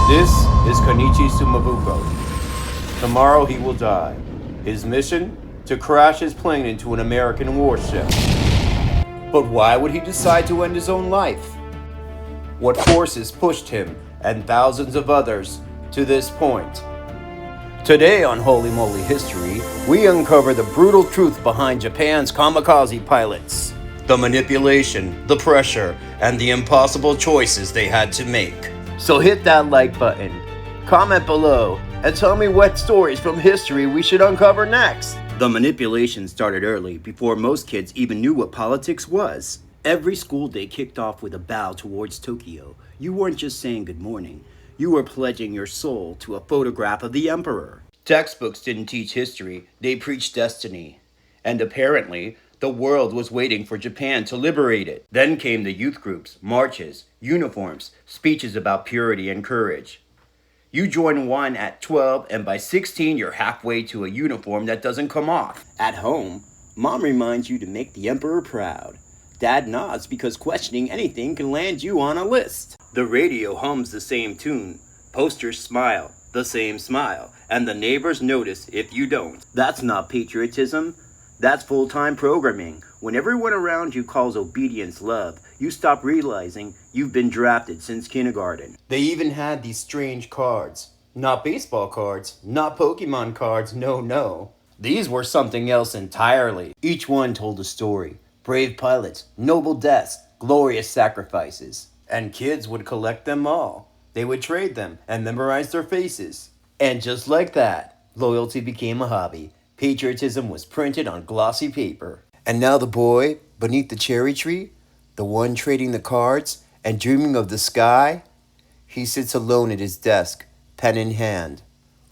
This is Kenichi Sumabuko. Tomorrow he will die. His mission? To crash his plane into an American warship. But why would he decide to end his own life? What forces pushed him and thousands of others to this point? Today on Holy Moly History, we uncover the brutal truth behind Japan's kamikaze pilots. The manipulation, the pressure, and the impossible choices they had to make. So hit that like button, comment below, and tell me what stories from history we should uncover next. The manipulation started early, before most kids even knew what politics was. Every school day kicked off with a bow towards Tokyo. You weren't just saying good morning, you were pledging your soul to a photograph of the emperor. Textbooks didn't teach history, they preached destiny. And apparently, the world was waiting for Japan to liberate it. Then came the youth groups, marches, uniforms, speeches about purity and courage. You join one at 12, and by 16, you're halfway to a uniform that doesn't come off. At home, mom reminds you to make the emperor proud. Dad nods because questioning anything can land you on a list. The radio hums the same tune. Posters smile, the same smile, and the neighbors notice if you don't. That's not patriotism. That's full-time programming. When everyone around you calls obedience love, you stop realizing you've been drafted since kindergarten. They even had these strange cards. Not baseball cards, not Pokemon cards, no. These were something else entirely. Each one told a story. Brave pilots, noble deaths, glorious sacrifices. And kids would collect them all. They would trade them and memorize their faces. And just like that, loyalty became a hobby. Patriotism was printed on glossy paper. And now the boy, beneath the cherry tree, the one trading the cards and dreaming of the sky, he sits alone at his desk, pen in hand,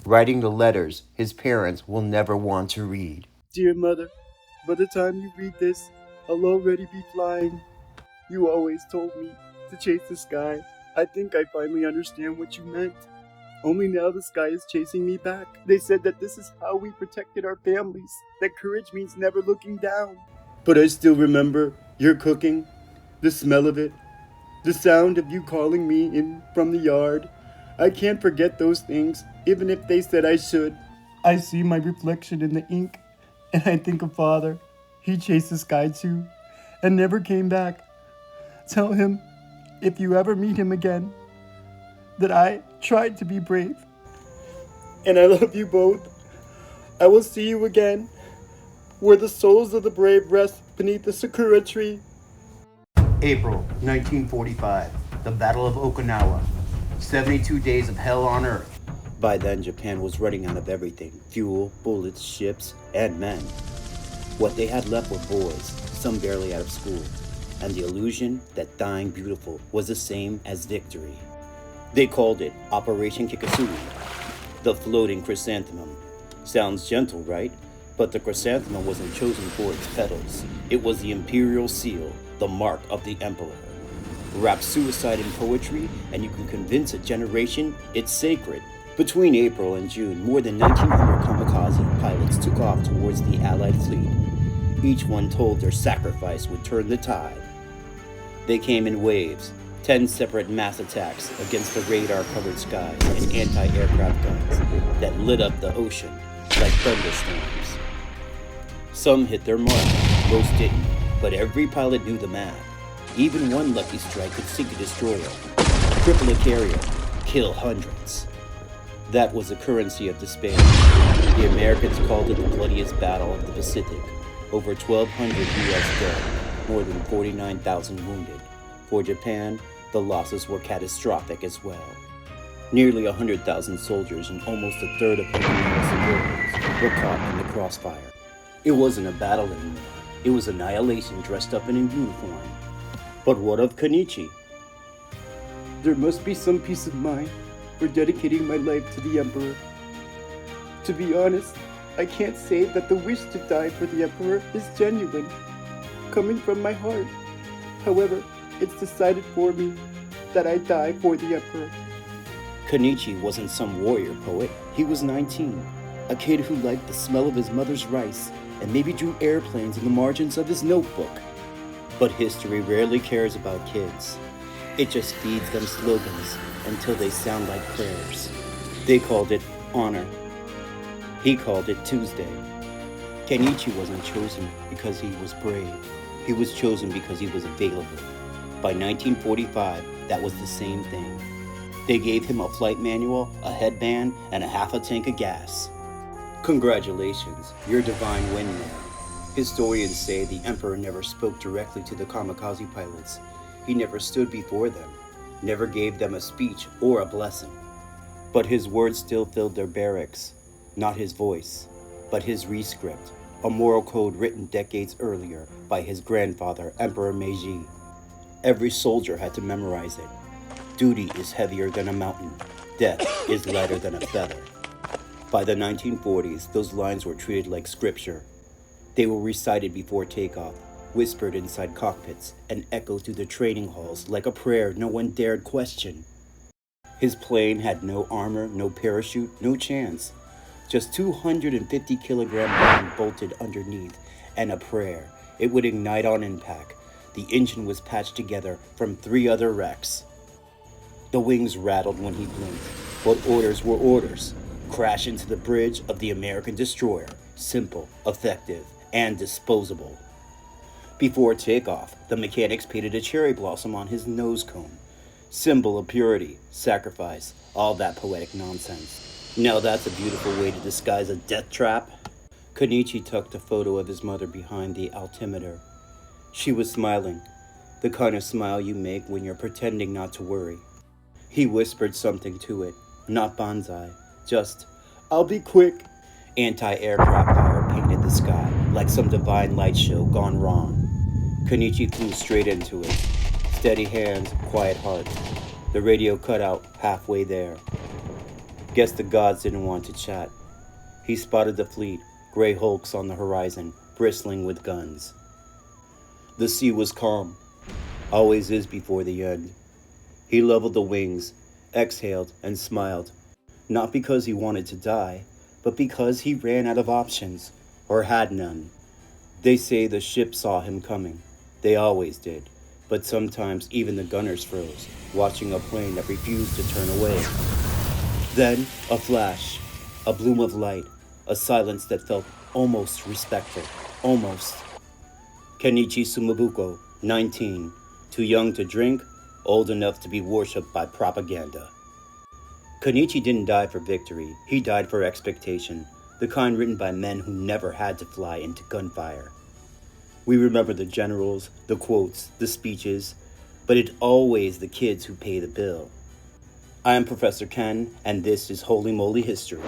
writing the letters his parents will never want to read. Dear mother, by the time you read this, I'll already be flying. You always told me to chase the sky. I think I finally understand what you meant. Only now the sky is chasing me back. They said that this is how we protected our families, that courage means never looking down. But I still remember your cooking, the smell of it, the sound of you calling me in from the yard. I can't forget those things, even if they said I should. I see my reflection in the ink, and I think of Father. He chased the sky too, and never came back. Tell him, if you ever meet him again, that I tried to be brave. And I love you both. I will see you again, where the souls of the brave rest beneath the sakura tree. April 1945, the Battle of Okinawa. 72 days of hell on earth. By then, Japan was running out of everything. Fuel, bullets, ships, and men. What they had left were boys, some barely out of school. And the illusion that dying beautiful was the same as victory. They called it Operation Kikusui, the floating chrysanthemum. Sounds gentle, right? But the chrysanthemum wasn't chosen for its petals. It was the imperial seal, the mark of the emperor. Wrap suicide in poetry, and you can convince a generation it's sacred. Between April and June, more than 1,900 kamikaze pilots took off towards the Allied fleet. Each one told their sacrifice would turn the tide. They came in waves. 10 separate mass attacks against the radar-covered skies and anti-aircraft guns that lit up the ocean like thunderstorms. Some hit their mark, most didn't, but every pilot knew the math. Even one lucky strike could sink a destroyer, cripple a carrier, kill hundreds. That was the currency of despair. The Americans called it the bloodiest battle of the Pacific. Over 1,200 U.S. dead, more than 49,000 wounded. For Japan, the losses were catastrophic as well. Nearly 100,000 soldiers and almost a third of Okinawa civilians were caught in the crossfire. It wasn't a battle anymore. It was annihilation dressed up in a uniform. But what of Kenichi? There must be some peace of mind for dedicating my life to the Emperor. To be honest, I can't say that the wish to die for the Emperor is genuine, coming from my heart. However, it's decided for me that I die for the Emperor. Kenichi wasn't some warrior poet. He was 19, a kid who liked the smell of his mother's rice and maybe drew airplanes in the margins of his notebook. But history rarely cares about kids. It just feeds them slogans until they sound like prayers. They called it honor. He called it Tuesday. Kenichi wasn't chosen because he was brave. He was chosen because he was available. By 1945, that was the same thing. They gave him a flight manual, a headband, and a half a tank of gas. Congratulations, you're divine windmare. Historians say the emperor never spoke directly to the Kamikaze pilots. He never stood before them, never gave them a speech or a blessing. But his words still filled their barracks. Not his voice, but his Rescript, a moral code written decades earlier by his grandfather, Emperor Meiji. Every soldier had to memorize it. Duty is heavier than a mountain. Death is lighter than a feather. By the 1940s, those lines were treated like scripture. They were recited before takeoff, whispered inside cockpits, and echoed through the training halls like a prayer no one dared question. His plane had no armor, no parachute, no chance. Just 250-kilogram bomb bolted underneath, and a prayer. It would ignite on impact. The engine was patched together from 3 other wrecks. The wings rattled when he blinked, but orders were orders. Crash into the bridge of the American destroyer. Simple, effective, and disposable. Before takeoff, the mechanics painted a cherry blossom on his nose cone. Symbol of purity, sacrifice, all that poetic nonsense. Now that's a beautiful way to disguise a death trap. Kenichi tucked a photo of his mother behind the altimeter. She was smiling, the kind of smile you make when you're pretending not to worry. He whispered something to it, not bonsai, just, "I'll be quick." Anti-aircraft fire painted the sky like some divine light show gone wrong. Kenichi flew straight into it. Steady hands, quiet heart. The radio cut out halfway there. Guess the gods didn't want to chat. He spotted the fleet, gray hulks on the horizon, bristling with guns. The sea was calm, always is before the end. He leveled the wings, exhaled, and smiled, not because he wanted to die, but because he ran out of options, or had none. They say the ship saw him coming. They always did, but sometimes even the gunners froze, watching a plane that refused to turn away. Then, a flash, a bloom of light, a silence that felt almost respectful, almost. Kenichi Sumabuko, 19, too young to drink, old enough to be worshipped by propaganda. Kenichi didn't die for victory, he died for expectation, the kind written by men who never had to fly into gunfire. We remember the generals, the quotes, the speeches, but it's always the kids who pay the bill. I am Professor Ken, and this is Holy Moly History.